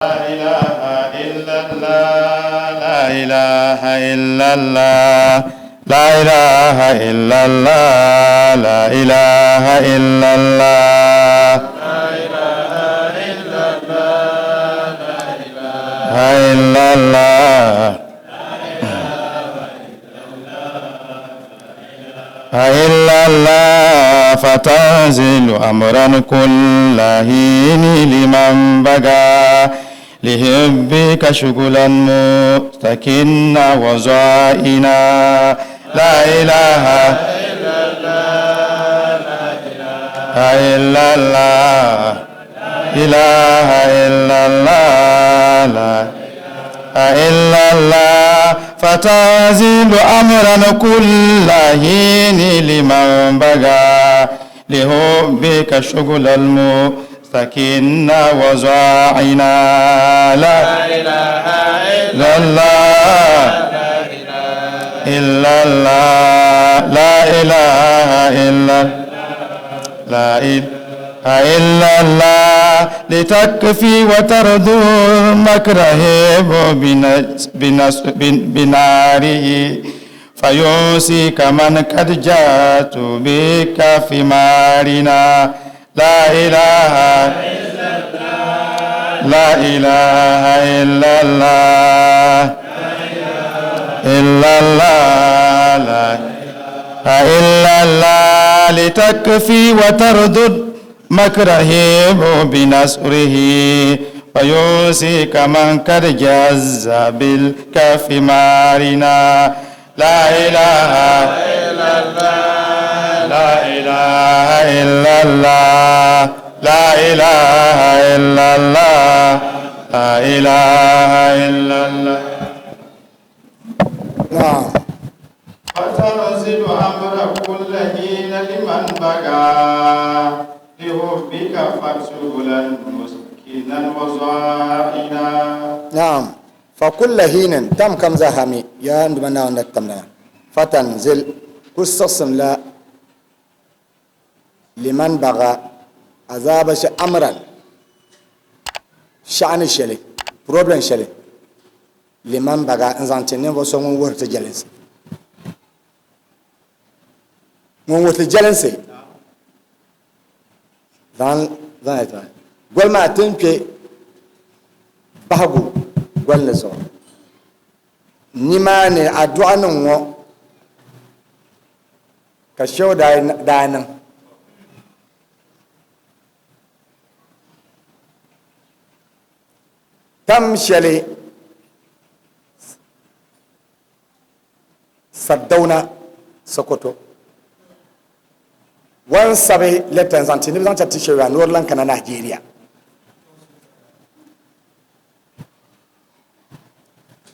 لا إله إلا الله لا إله إلا الله لا إله إلا الله لا إله إلا الله لا إله إلا الله لا إله إلا الله إلا الله فتنزل أمرا كل حين لمن بغى لحبك شغلا مستكنا وزائنا لا إله إلا الله لا إله إلا الله إله إلا الله لا إلا الله فتنزل أمرا كل حين لمن بغى لحبك شغل المستكنا وزاعنا لا إله إلا الله إلا الله لا إله إلا لا إله إلا الله لتكفي وتردو مكرهب بناره فيوسيك من قد جاءت بك في مارنا لا إله إلا الله لا إله إلا الله إلا الله لا إلا الله لتكفي وتردد مكرهب بنصره فيوسيك من قد جاز بالكف مارنا لا إله إلا الله لا إله إلا الله لا إله إلا الله لا إله إلا الله نعم فتنزل أمر كل حين لمن بغى لحبك فشغلا مسكنا وزائنا نعم فكل حين تم كم زهمي يا عندما نتمنا فتنزل قصصم لا لمن بغى عذاب أمرا شأن شلي بروبلم شلي لمن بغى انزانتين وسوم ورت جلس من ورت جلس dan ita gol ma tenke bahagu gol le so ni ma ne addu'a nan wo ka show da nan tam shele Sardauna Sokoto wan sabe letan zanti ni zanta tishe ya norlan kana Nigeria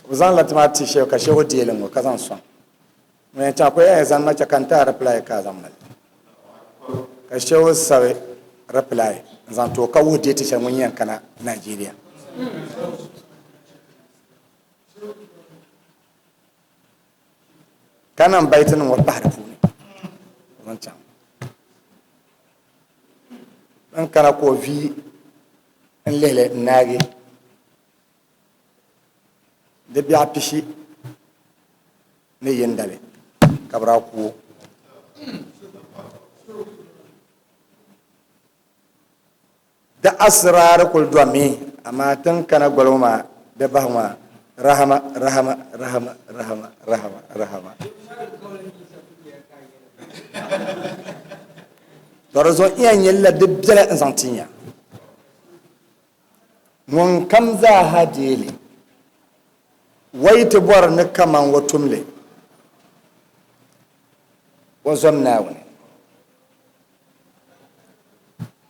uzan latma tishe ka sheho dielen ko kazan son me ta ko ya zan mace kanta reply ka zan mal ka sheho sabe reply zan to ka wode tishe mun yan kana Nigeria kanan baitin wa bahrafu wancan an kana ko vi an lele nage de biya pishi ne yendale kabra ku da asrar kul duami amma tan kana goloma da bahma rahama rahama rahama rahama rahama rahama dorozo iyan yalla dibbala zantinya mon kam za hadili wayti bor ne kaman watumle wazam nawne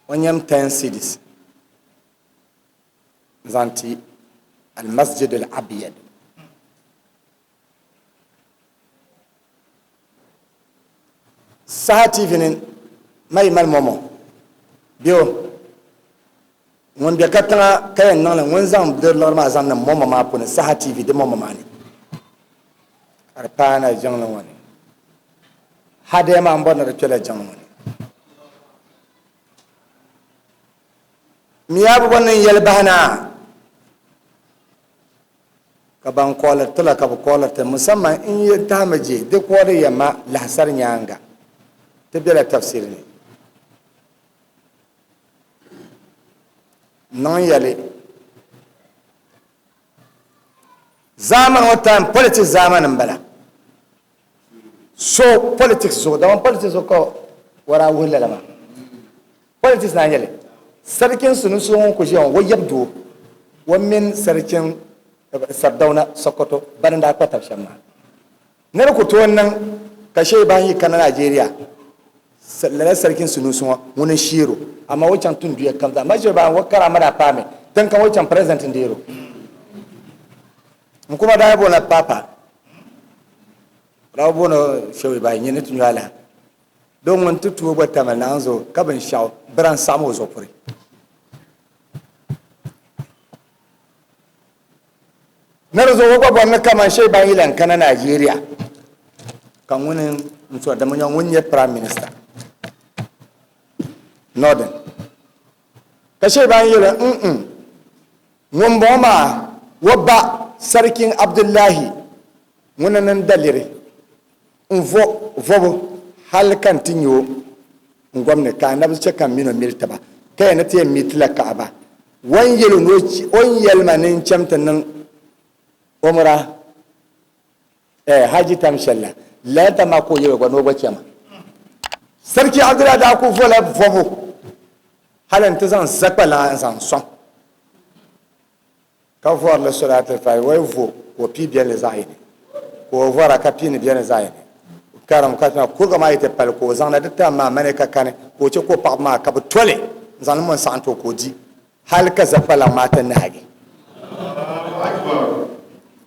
wanyam tan sidis zanti المسجد الأبيض ساعتي فين ما يمال مومو بيو وان بيكتنا كاين نالا وان زام بدر لور ما زام مومو ما بون ساعتي في دي مومو ماني اربانا جانلا واني هادي ما امبون رتولا جانلا واني مياب بون يلبهنا ka ban kolar tala ka bu kolar ta musamman in yi ta maje duk wani yamma lahasar nyanga ta bela tafsir ne non yale zaman wata politics zamanin bala so politics so da wani politics so ko wara wulla lama politics na yale sarkin sunu sun ku je wa yabdo wannan sarkin Sardauna Sokoto barin da aka tafshan ma na ku to wannan kashe bahi kana Najeriya sallala sarkin sunu sun wani shiro amma wancan tun duya kan amma je ba wakara mara fame dan kan wancan president ndero mun kuma da yabo na papa rawo no shewi ba yin tun yala don mun tutu ba tamananzo kaban shaw bran samu zopuri na zo ko na kama shey ba ilan kana Najeriya kan wani mutu da mun wani prime minister northern ka shey ba ilan mun ba ma wabba sarkin Abdullahi munanan dalire vobo halkan tinyo ngomne ka na bi kan mino miltaba kai na te mitla ka ba wan yelo no on yelmanin chamtan nan umra haji tamshalla la ta ma ko yewe gwano bace ma sarki Abdullahi da ku fola vobo halan ta zan zakala zan son ka voir le salatul fa wa vo ko pi bien les aïd ko voir ka pi ne bien les aïd karam ka ta ko ga mai te pal ko zan da ta ma mane ka kane ko ce ko pa ma ka bu tole zan mon santo ko di hal ka zakala mata na hage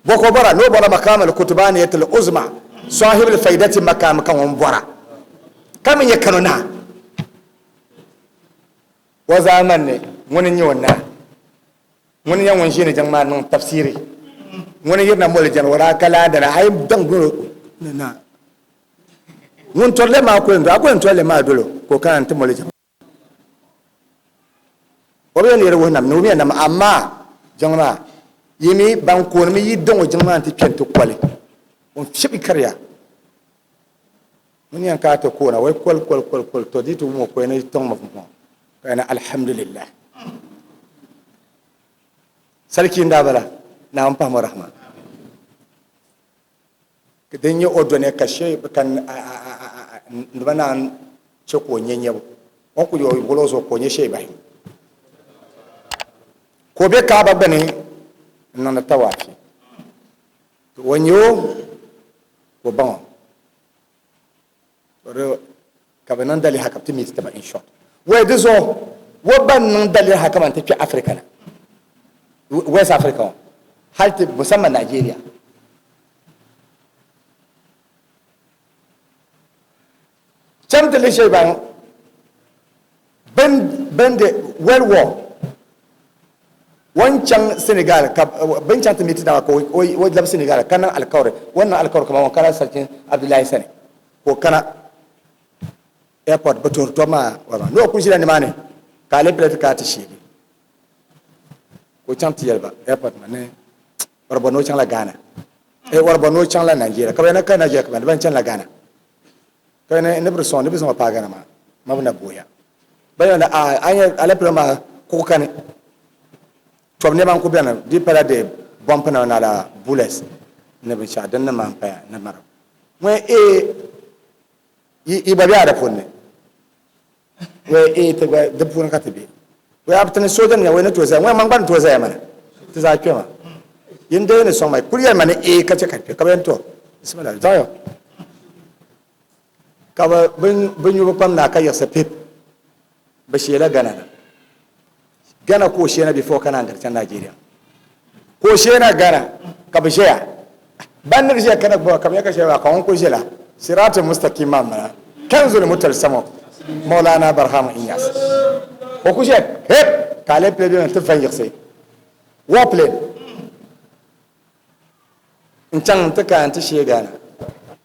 boko bara no bara makam al kutubani yatul uzma sahib al faidati makam kan won bara kam ya kanuna wa zaman ne wani yi wannan wani yan wani shine jama'a nan tafsiri wani yirna mol janwara kala da ay dango na mun tolle ma ko ndo ko tolle ma dolo ko kan ta mol jama'a o be ne rewo nam no mi nam amma jama'a yimi ban ko mi yidon o jama'a ti pento kwale on shibi karya mun yan ka ta ko na wai kol to ditu mo ko ne ton mo kana alhamdulillah sarki ndabala na ampa mo rahman kidan yi odone kashe kan ndbana ce ko nyenye on ku yo bolozo ko nye shey bay ko be ka ba bane nan tawafi to wonyo ko bon ro ka banan dali haka timi taba in short we dizo wo ban nan dali haka man tafi africa na West Africa halti musamman Nigeria can da lishe ban da World War wancan Senegal bancan ta miti da ko wajen Senegal kanan alkawari wannan alkawari kamar wakana sarkin Abdullahi Sani ko kana airport bator to ma wa no kun shi da ne mane ka le plate ka ta shi ko can tiyar ba airport ma ne warbano can la Ghana warbano can la Nigeria ka na kan Nigeria ka ban can la Ghana ka ne ne burson ne bizon pa Ghana ma bana boya bayan da anya alepre ma ko kan to ne man ko bana di para de bomb na la bullets ne bin sha dan na man pa na maro mo yi ba biya da fonne we te ga de pun ka tibi we abtane sojan ya we na to zai we man ban to zai mana ta za kema yin dai ne son mai kuriya mana kace kace ka bayan to bismillah zayo ka ba bin yu pam na ka yasa pip ba shi la gana ko shi na before kana da can Najeriya ko shi na gana ka ba shi ya ban ne shi kana ba ka ka shi ba ka ko shi la siratul mustaqim ma kanzul mutal samo maulana barham inyas ko ku shi hep ka le plebe ta fanyir sai wa plebe in can ta ka ta shi gana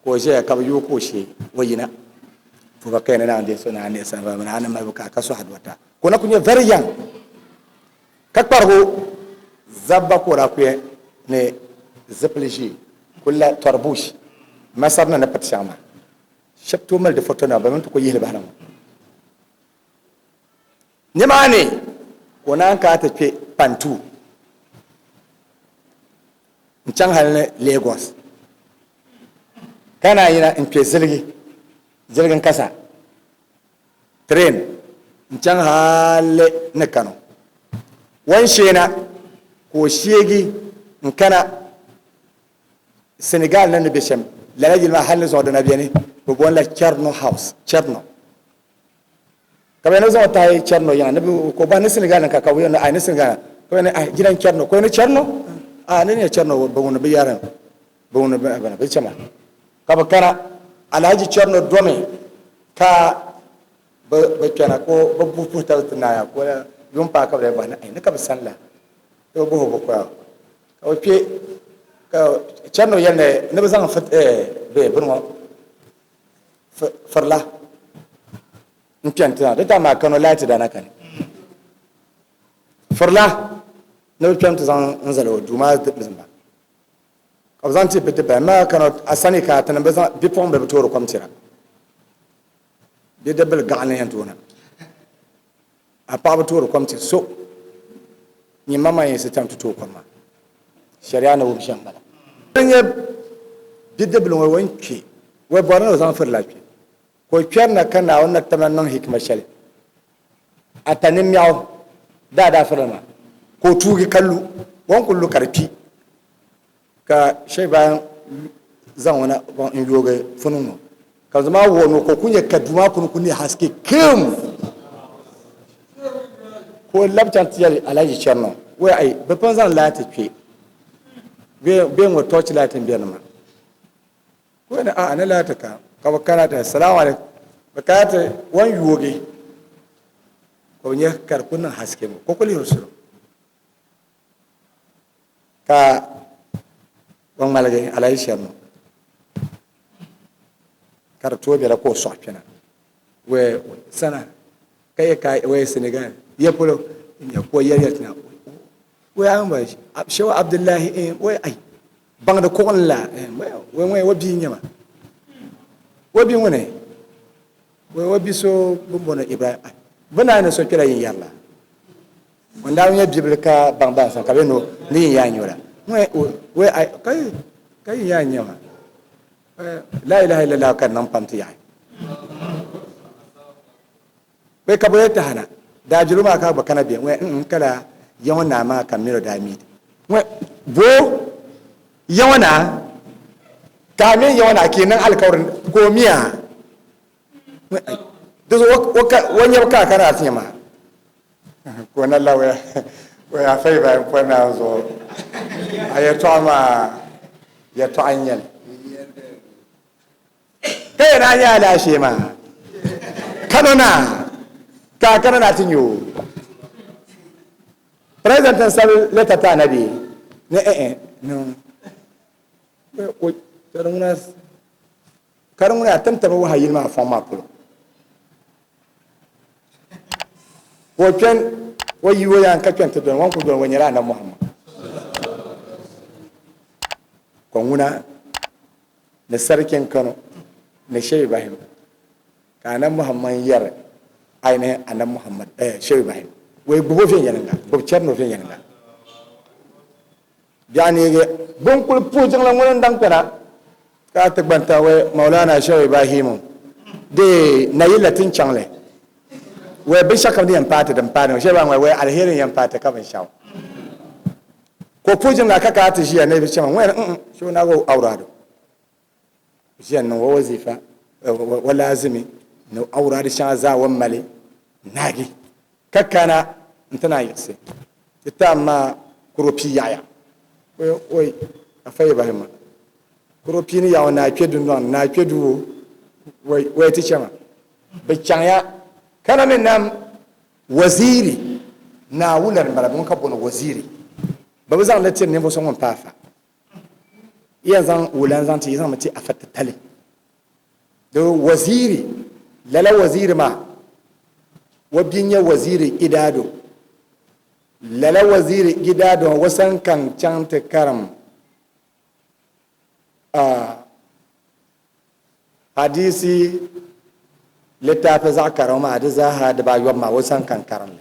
ko shi ka yu ko shi wayina fu ba kai na ande so na ne san ba na mai ka so hadwata ko na kunye very young ka pargo zabba ko ra ku ne zipli ʒee kula torbush masarna na pati shɛŋa maa shɛba tooi mali di foto na bami ti ku yihili bahi na ŋɔ nimaani ka o naan kana ti kpe pantuu n chaŋ hali ni Lagos ka naan yina n kpe ziligi n kasa train n chaŋ hali ni Kano wan sheena ka o sheegi n kana Senegal na ni be shɛm lala yili maa hali ni zuɣu di na beni bi boonila Cherno House Cherno ka bi yɛn zaŋ o tahi Cherno yaŋa ni ko ba ni Senegal ni ka bi yɛn ni Senegal ka bi yɛn jiran Cherno ko ni Cherno ni ni Cherno bi wuni bi yarim bi wuni bi chɛma ka bi kana Alhaji Cherno domi ka bi kpɛna ko bi buhi tabi ti naaya ko yun paa ka bi yɛn bahi ni ka bi sani la ka bi buhi bi koya ka bi kpe Cherno yɛn ni bi zaŋ bini ŋɔ firila n kpɛni ti na di taa maa Kano laati dana kani firila ni bi kpɛni ti zaŋ n zali o duu maa zimba ka bi zaŋ ti biti bahi maa Kano a sani ka ti ni bi zaŋ bipuɣunbili bi toori kom tira bidibili gaɣali yɛn toona a paɣaba toori kom ti so nyɛ mama yɛn si tam ti tooi kom maa shari'a ni wum shɛm bala n nyɛ bidibili ŋɔ wan kpe wai bɔri ni o zaŋ firila kpe ko kpɛri na ka Naawuni na tamna niŋ hikima shɛli a ta nimɛɣu daadaa firili maa ka o tuugi ka lu wan ku lu ka di kpi ka shɛli baa zaŋ ŋɔ na n yoogi funu ŋɔ ka zama wuhi ŋɔ ko ku nyɛ ka duu maa kuni ku ne haske kim ko o labi chaŋ ti yɛli Alhaji Cherno wai ai bi pun zaŋ laati kpe bee ŋɔ tɔɔchi laati n bɛni maa ko ni ni laati ka bi kana ti salamu alaikum bi kana ti wan yoogi ka bi nyɛ ka di ku niŋ haske ŋɔ ko ku lihiri suri ka ban ŋmaligi Alhaji Cherno ka di tooi bɛla ka o sɔɣi kpɛna wai sana ka yɛ ka wai Senegal yɛ polo ko yɛli yɛli tina wai an ba Shehu Abdullahi wai ai baŋdi kuɣin la wai wa bii nyɛma wa bii ŋuni wai wa bii so bin bɔni Ibrahim bi naa ni so kpɛla yin yɛri la wani daa nyɛ bibili ka baŋ baŋ ka bi no ni yin yaa nyɔra wai ai ka yin yaa nyɛma la ilaha illallah ka nan pam ti yaɣi wai ka bi yɛ tahana daa julu maa ka bi kana bɛ wai kala yawan na ma kan miro da mi wai bo yawana kamin yawana kenan alkawarin ko miya da zo wani ka kana tinya ma ko na lawa wai afai ba ko na zo ayato ma ya to anyal kai na ya lashe ma kanona ka kana na tinyo president sal leta ta nabi ne no ko karunguna tantaba wahayi ma fama pulo ko ken wayi wayan ka ken to don wan ko don wanyara na Muhammad ko nguna na sarkin Kano na Shehu Ibrahim kana Muhammad yar ainihin annabi Muhammad Shehu Ibrahim wai bugo fe yananga bu Cherno fe yananga yani ge bon kul pujang la ngon dang pera ka ta banta wai Maulana Shehu Ibrahim de nayila tin changle wai bi shaka ni empate dan pano Shehu Ibrahim wai alherin empate ka ban shawo ko pujang la ka ka ta shi ne bi chama wai shi na go aurado shi nan wa wazifa wa lazimi no aurado sha za wan male nagi kakkana ntana yikse ita ma kuropi yaya oi afai bahima kuropi ni yawo na kwedu na kwedu wai ti chama be chanya kana min nam waziri na wular bala mun ka bono waziri babu zan latin ne bo son on pafa iya zan wulan zan ti zan mati afatta tale do waziri lala waziri ma wabinya waziri idado lala waziri idado wasan kan canta karam hadisi littafi za ka rama da za ha da ba yamma wasan kan karan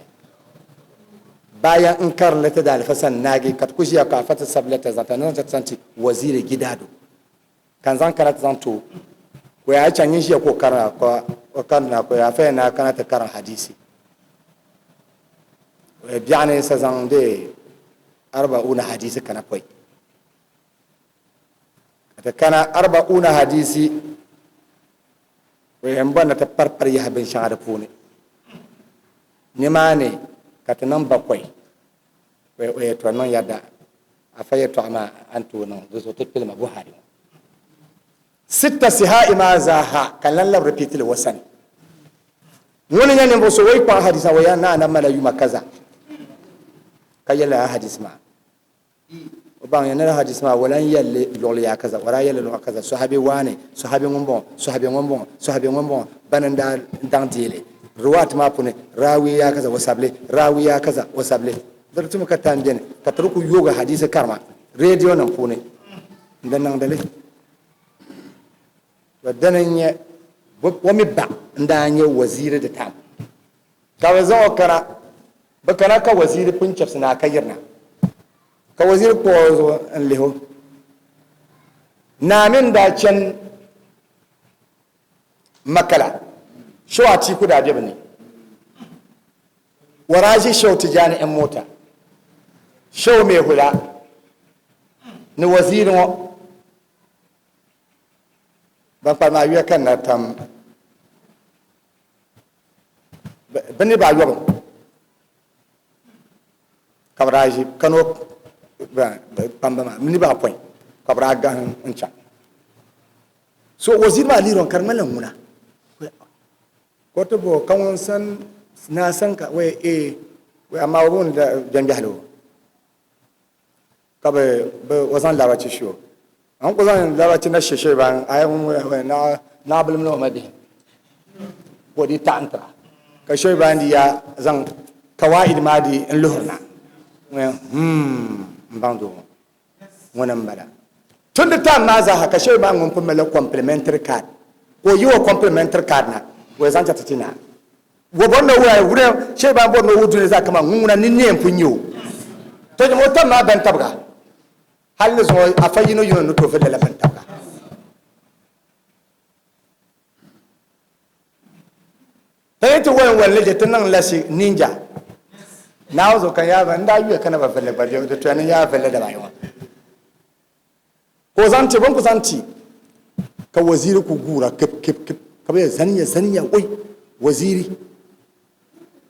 bayan in karan lata da alfasan nage kat kushi ya ka fata sablata zata nan ta santi waziri gidado kan zan karata zan to ko ya canyin shi ko karana ko karna ko ya fa na kana ta karan hadisi biyane sa zan de 40 hadisi kana koi ta kana 40 hadisi wayan bana ta farfar ya bin shahada fune ni ma ne ka ta nan bakwai wai to nan yadda a fayyar to amma an to nan zo ta filma buhari sitta sihai ma zaha kallan la repeat le wasan wani ne bo so wai kwa hadisa waya na nan mala yuma kaza kayala hadis ma ban yana hadis ma walan yalle lol ya kaza wala yalle lol kaza sahabi wane sahabi ngombon bananda dan dile ruwat ma pune rawi ya kaza wasable dar tuma ka tanjene ka turku yoga hadisi karma radio nan pune dan nan dale wadananye wami ba ndanye waziri da tam ka wazo kara bakana ka waziri punchap sina kayirna ka wazir ko zo an leho na min da can makala shawa ci ku da jabi ne waraji shau tijani yan mota shau mai hula ni wazirin ban fama wiya kan na tam bani ba yobin kabraji kano pambama mini ba point kabra ga ncha so wazir ma liron karmalan muna ko to bo kan san na san ka we amma won da janja halo ka be wazan la wace sho an ko zan la wace na sheshe ban ayi na bulum no madi ko di tantra ka shoy bandi ya zan kawaid madi in luhurna mbando wannan bala tun da ta ma za haka shi ba mun kuma complementary card ko yi wa complementary card na wai zan ta tina wo bonno wa wure shi ba bonno wudu ne za kama nguna ni ne mpunyo to mo ta ma ban tabga hal ne so afayino yono to fele la ban tabga tayi to wan walle je tanan lasi ninja na zo kan ya ban da yuwa kana ba falle ba da tunanin ya falle da rayuwa ko zanci ban ku zanci ka waziri ku gura kip ka bai zaniya oi waziri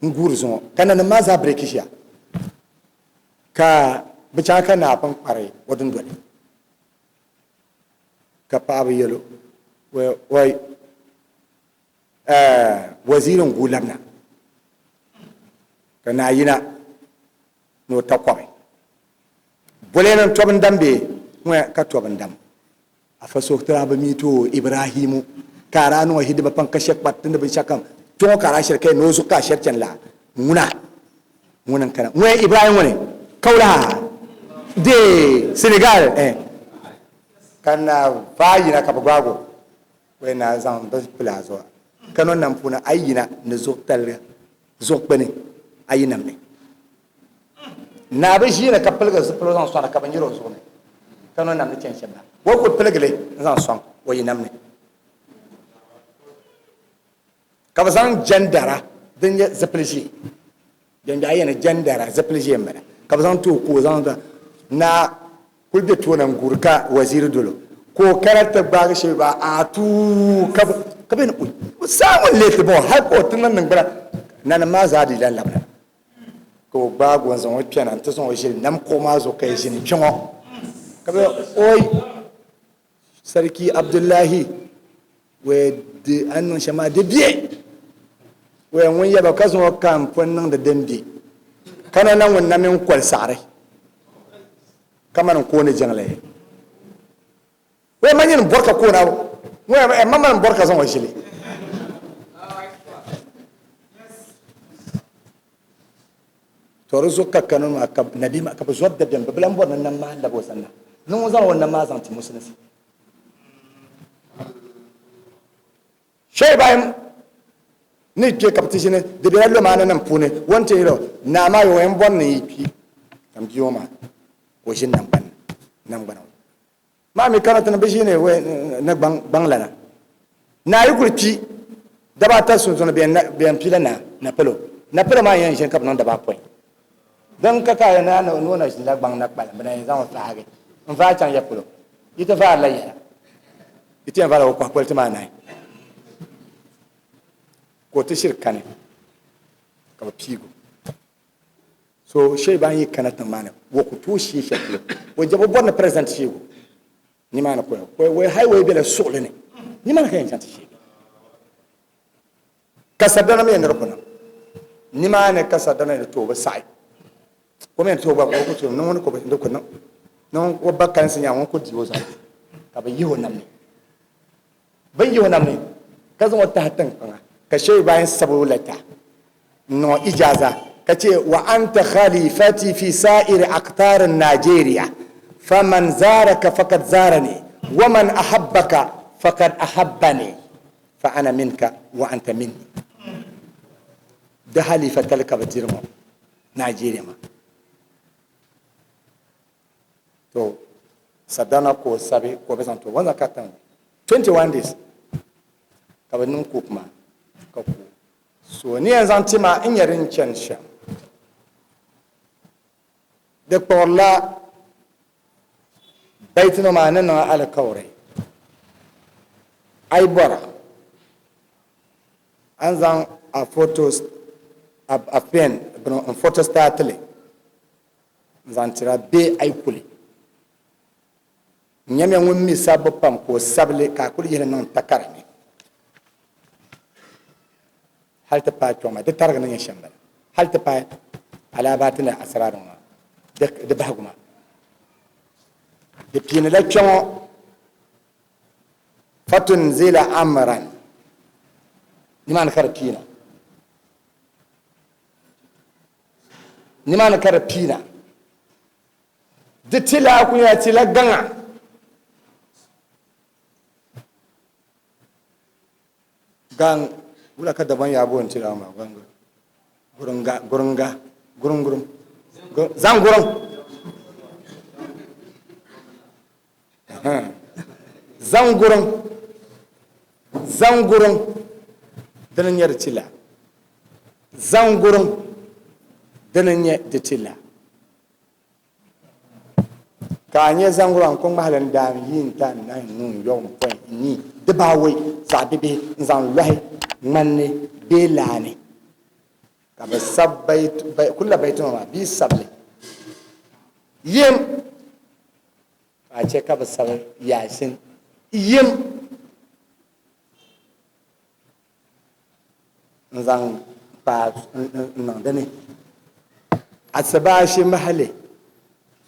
nguru zo kana na maza brekisha ka bica kana fan kware wadun dole ka fa yelo wai wazirin gulamna kana yina no takwai bolenan tobin dambe mu ka tobin dam a faso ta ba mito ibrahimu kara no hidba pan kashe patin da bin shakam to kara shirkai no su ka sharcan la munan kana mu ibrahim ne kaula de senegal kana fayina ka bagwago we na zan da plazo kanon nan funa ayina ne zoktal zokbane ayinam ne na ba shi ne ka pelga su pelga son ka banjiro so ne kanon nam ne cin shebna wo ko pelgle zan son wayinam ne ka ba san jandara din ya zapelji janda ayina jandara zapelji mena ka ba san to ko zan da na kulbe to nan gurka wazir dolo ko karata ba shi ba a tu ka ben ku samun lete bo har ko tunan nan bara nan ma za di lan labra ko ba gon zan wa piana ta son shi nam ko ma zo kai shi ni chongo ka be oi sarki abdullahi we de annon shama de biye we won yaba ka zo kan fannan da dambe kana nan wannan min kwal sare kamar ko ne jangle we manyin borka ko na we mamman borka zan wa shi toruzo kakkanun akab nabi ma akab zod da dembe blan bon nan ma da bosanna nun zan wannan ma zan ti musulunci shey baim ni ke kaptishine de be lo mana nan pune wonte ro na ma yo en bon ni pi am bioma ko shin nan ban ma mi karata na be shine we na bang lana na yi kurti da ba ta sun be en pila na pelo ma yan shin kap nan da ba point dan ka ka na no na shi la bang na bala bana zan fa ga on fa chan ya pelo ita fa la ya ita fa la ko kwalti ma nai ko ta shirka ne ka pigo so shey ban yi kanata mana wo ku to shi shaklo wo jabo bon present shi go ni mana ko we highway bela sole ne ni mana kan chanta shi kasadana me ndar kuna ni mana kasadana ne to ba sai ko men to ba ko to non ko ba ndo ko non wo bakkan sinya won ko diwo sa ka ba yi wonam ne ban yi wonam ne kazan wata hatan kana ka shey bayan sabulata no ijaza kace wa anta khalifati fi sa'ir aqtar Najeriya faman zaraka faqad zarani wa man ahabbaka faqad ahabbani fa ana minka wa anta minni da halifatal ka bajirmo Najeriya ma to sadana ko sabe ko besanto wanda katan 21 days ka banin ko kuma ka ku so ni yanzu antima in yarin censha da porla baitino ma nan ala kawre ai bora an zan a photos a pen a photo statele zan tira be ai kuli nyame won mi sabo pam ko sable ka kuli yene non takarane hal ta pa toma de targa nan shamba hal ta pa ala batina asrarun de bahaguma de pina la chon fatun zila amran niman karpina niman karpina de tila ku ya tila ganga gang wula ka daban yabo in tira ma gang gurunga zangurun zangurun danan yar tila zangurun danan yar da tila ka anye zangurun kun mahalan da yin ta nan nun yau point ni da ba wai zabi be zan lahi manne be lane ka ba sabbai kullu baitun ma bi sabli yim a ce ka ba sabai yasin yim zan pa nan da ne asabashi mahale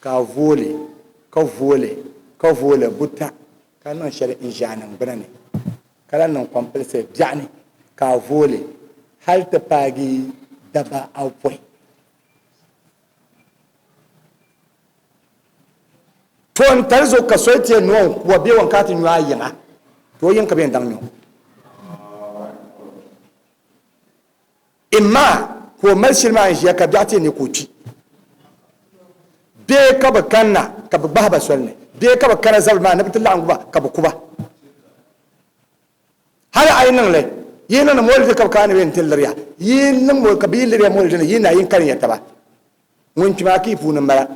ka vole buta kanan shari'in janan birane kanan nan compulsive jani ka vole hal ta pagi daba akwai to in tarzo ka soite no kuwa be wanka tin yo ayina to yin ka be dan yo imma ko marshil ma shi ka date ne ko ci be ka ba kanna ka ba ba solne be ka ba kana zabma na bitalla an guba ka ba kuba har ayinan le yina na molde ka kana wen tillariya yin nan mo ka bi liriya molde ne yina yin kan yata ba mun ci ma ki fu nan bara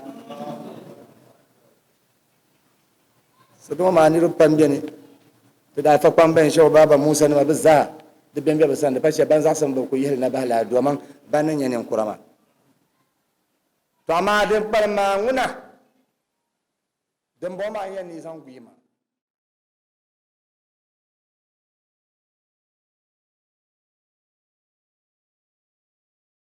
sado ma ni ru pambe ne to da fa pambe shi baba Musa ne ba bizza da ben ba san da fashe ban za san ba ku yi na bala domin banan yanin kurama to amma din barma nguna dan bo ma yan ni san guyima